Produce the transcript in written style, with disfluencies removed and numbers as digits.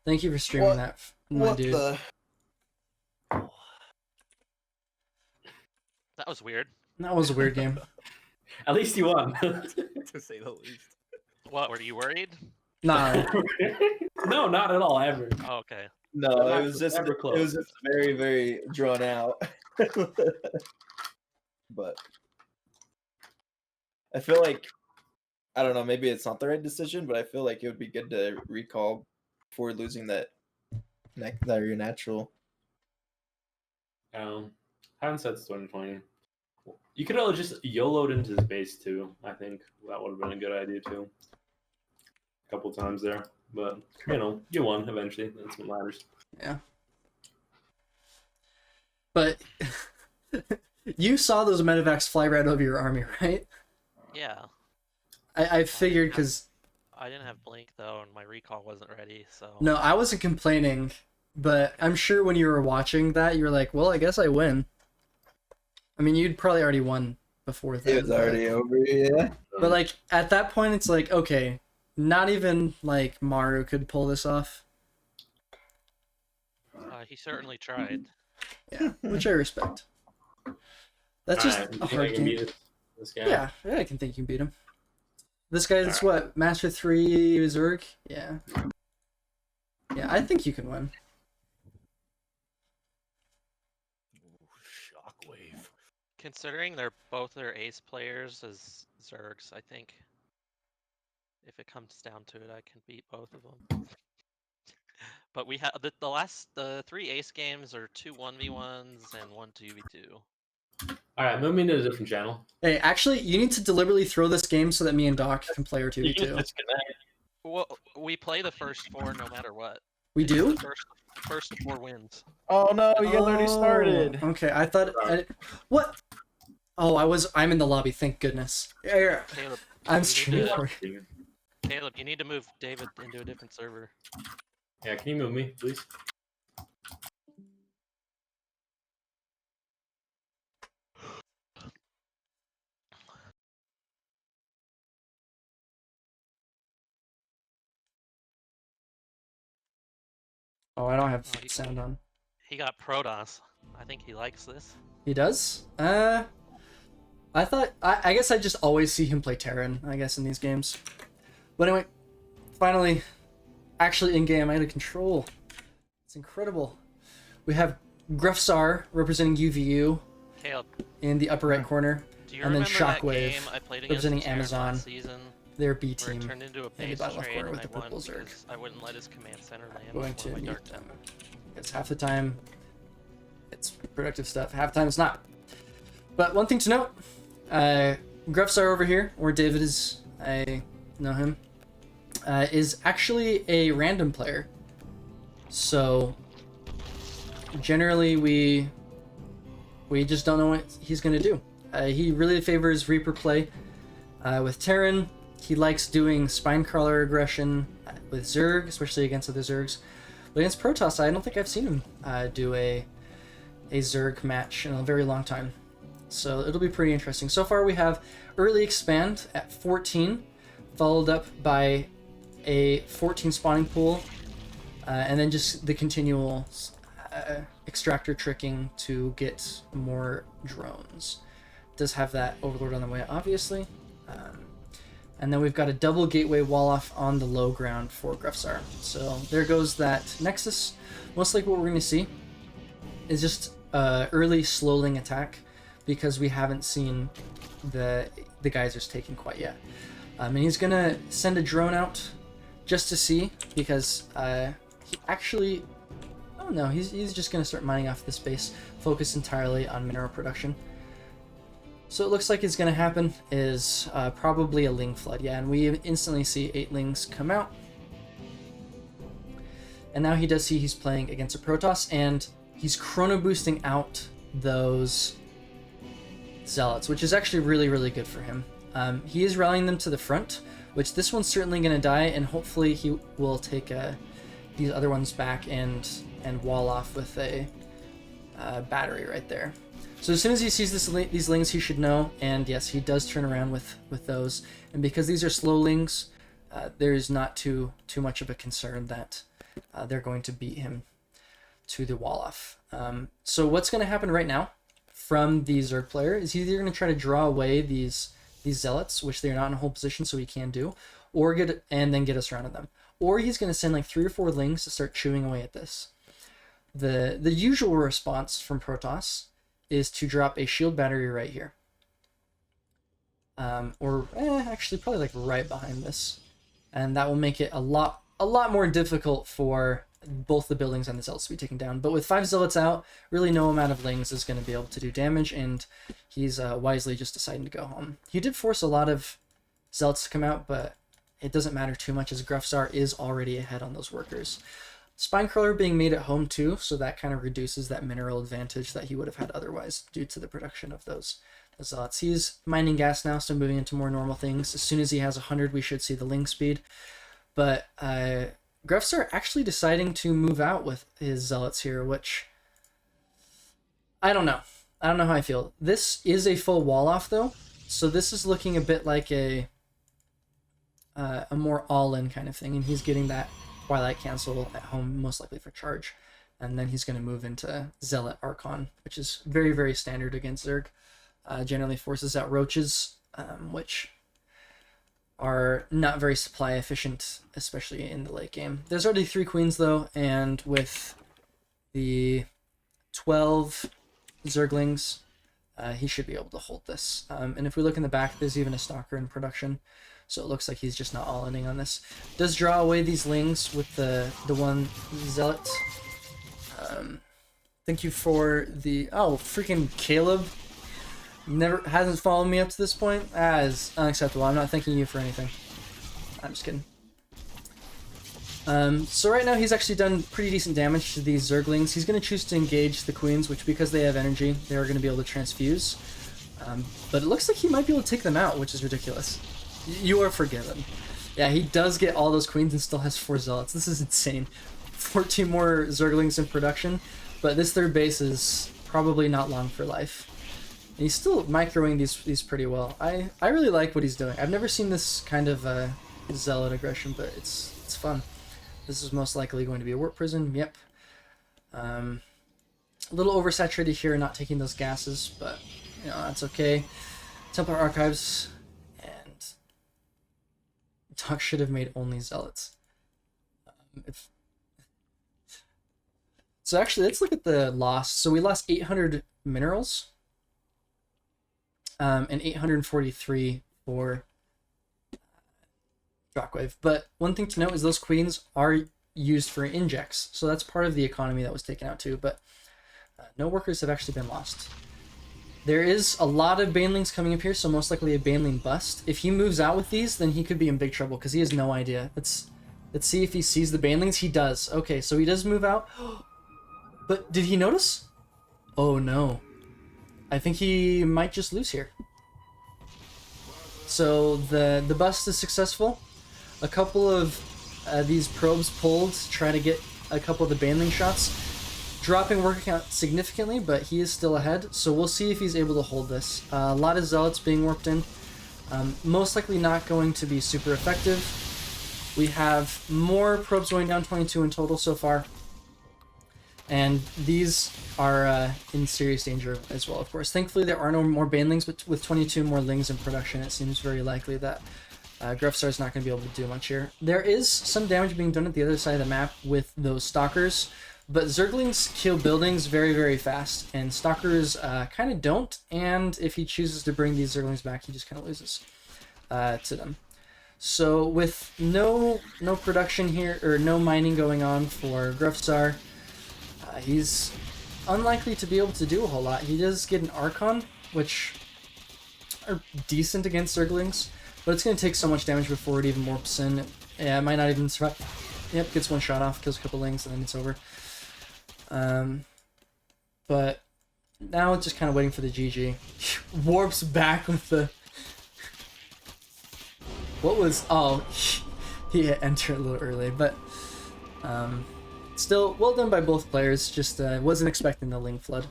Thank you for streaming that, my What dude. the? That was weird. That was a weird game. At least you won. To say the least. What, were you worried? Nah. No, not at all, ever. Oh, okay. No, They're it was just never close. it was just very, very drawn out. But I feel like I don't know, maybe it's not the right decision, but I feel like it would be good to recall before losing that your natural. Haven't said it's 2020. You could have just YOLO'd into space too. I think that would have been a good idea too. A couple times there, but you won eventually. That's what matters. Yeah. But you saw those medevacs fly right over your army, right? Yeah. I figured because... I didn't have blink though, and my recall wasn't ready, so... No, I wasn't complaining, but I'm sure when you were watching that, you were like, well, I guess I win. I mean, you'd probably already won before that. It was already over, yeah. But, like, at that point, it's like, okay, not even, like, Maru could pull this off. He certainly tried. Yeah, which I respect. That's just Alright, a you think I hard can game. beat this guy? Yeah, I can think you can beat him. This guy's what? Master 3 Zerg? Yeah. Yeah, I think you can win. Shockwave. Considering they're both their ace players as Zergs, I think if it comes down to it, I can beat both of them. But we have the 3 ace games are 2 1v1s and 1 2v2. Alright, move me to a different channel. Hey, actually, you need to deliberately throw this game so that me and Doc can play our You can 2v2. disconnect. Well, we play the first 4 no matter what. We do? The first 4 wins. Oh no, you guys already started. Okay, I thought... what? Oh, I'm in the lobby, thank goodness. Yeah. Caleb, I'm you streaming need to- for Caleb, you need to move David into a different server. Yeah, can you move me, please? Oh, I don't have Oh, sound on. He got Protoss. I think he likes this. He does? I guess I just always see him play Terran, I guess, in these games. But anyway, finally, actually in-game, I had a control. It's incredible. We have Grefsar representing UVU Caleb, in the upper right corner. do you And then remember that Shockwave, game I played against representing the Terran Amazon. last season? Their B Where it team turned into a in the base bottom left trade corner and with the I won purple Zerg. because I wouldn't let his command center land Going with to one of my mute dark them. time. It's half the time it's productive stuff, half the time it's not. But one thing to note, Grefsar over here, where David is, I know him, is actually a random player. So generally we just don't know what he's gonna do. He really favors Reaper play with Terran. He likes doing Spinecrawler aggression with Zerg, especially against other Zergs. But against Protoss, I don't think I've seen him do a Zerg match in a very long time. So it'll be pretty interesting. So far we have early expand at 14, followed up by a 14 spawning pool, and then just the continual extractor tricking to get more drones. Does have that Overlord on the way, obviously. And then we've got a double gateway wall off on the low ground for Grefsar. So there goes that Nexus. Most likely what we're going to see is just early slowing attack, because we haven't seen the geysers taken quite yet. And he's going to send a drone out just to see, because he actually... Oh no, he's just going to start mining off this base, focus entirely on mineral production. So it looks like it's going to happen is probably a Ling Flood. Yeah, and we instantly see 8 Lings come out. And now he does see he's playing against a Protoss, and he's chrono boosting out those Zealots, which is actually really, really good for him. He is rallying them to the front, which this one's certainly going to die, and hopefully he will take these other ones back and wall off with a battery right there. So as soon as he sees these Lings, he should know, and yes, he does turn around with those. And because these are slow Lings, there is not too much of a concern that they're going to beat him to the wall-off. So what's going to happen right now from the Zerg player is he's either going to try to draw away these zealots, which they're not in a hold position, so he can do, or get us around them. Or he's going to send like 3 or 4 lings to start chewing away at this. The usual response from Protoss is to drop a shield battery right here. Actually probably like right behind this. And that will make it a lot more difficult for both the buildings and the zealots to be taken down. But with 5 zealots out, really no amount of lings is going to be able to do damage, and he's wisely just deciding to go home. He did force a lot of zealots to come out, but it doesn't matter too much as Gruffsar is already ahead on those workers. Spinecrawler being made at home too, so that kind of reduces that mineral advantage that he would have had otherwise due to the production of those zealots. He's mining gas now, so moving into more normal things. As soon as he has 100, we should see the ling speed. But Gruffsar actually deciding to move out with his zealots here, which I don't know. I don't know how I feel. This is a full wall off though, so this is looking a bit like a more all-in kind of thing, and he's getting that Twilight cancel at home, most likely for charge, and then he's going to move into Zealot Archon, which is very, very standard against Zerg. Generally forces out roaches, which are not very supply efficient, especially in the late game. There's already 3 queens though, and with the 12 Zerglings, he should be able to hold this. And if we look in the back, there's even a Stalker in production. So it looks like he's just not all-inning on this. Does draw away these lings with the one Zealot. Thank you for the... Oh, freaking Caleb. Hasn't followed me up to this point. That is unacceptable. I'm not thanking you for anything. I'm just kidding. So right now he's actually done pretty decent damage to these Zerglings. He's going to choose to engage the queens, which because they have energy, they're going to be able to transfuse. But it looks like he might be able to take them out, which is ridiculous. You are forgiven. Yeah, he does get all those queens and still has 4 zealots. This is insane. 14 more Zerglings in production, but this third base is probably not long for life. And he's still microing these pretty well. I really like what he's doing. I've never seen this kind of zealot aggression, but it's fun. This is most likely going to be a warp prison. Yep. A little oversaturated here, not taking those gases, but you know that's okay. Templar Archives. Doc should have made only zealots. So actually, let's look at the loss. So we lost 800 minerals, and 843 for Shockwave. But one thing to note is those queens are used for injects, so that's part of the economy that was taken out too. But no workers have actually been lost. There is a lot of Banelings coming up here, so most likely a Baneling bust. If he moves out with these, then he could be in big trouble, because he has no idea. Let's see if he sees the Banelings. He does. Okay, so he does move out. But did he notice? Oh no. I think he might just lose here. So the bust is successful. A couple of these probes pulled to try to get a couple of the Baneling shots. Dropping worker count significantly, but he is still ahead, so we'll see if he's able to hold this. A lot of zealots being warped in. Most likely not going to be super effective. We have more probes going down, 22 in total so far. And these are in serious danger as well, of course. Thankfully, there are no more Banelings, but with 22 more Lings in production, it seems very likely that Gruffsar is not going to be able to do much here. There is some damage being done at the other side of the map with those Stalkers. But Zerglings kill buildings very, very fast, and Stalkers kind of don't, and if he chooses to bring these Zerglings back, he just kind of loses to them. So with no production here, or no mining going on for Gruffsar, he's unlikely to be able to do a whole lot. He does get an Archon, which are decent against Zerglings, but it's going to take so much damage before it even warps in. Yeah, it might not even survive. Yep, gets one shot off, kills a couple Lings, and then it's over. But now it's just kind of waiting for the GG. Warps back with the... What was... Oh, he hit enter a little early, but still, well done by both players. Just wasn't expecting the Ling Flood.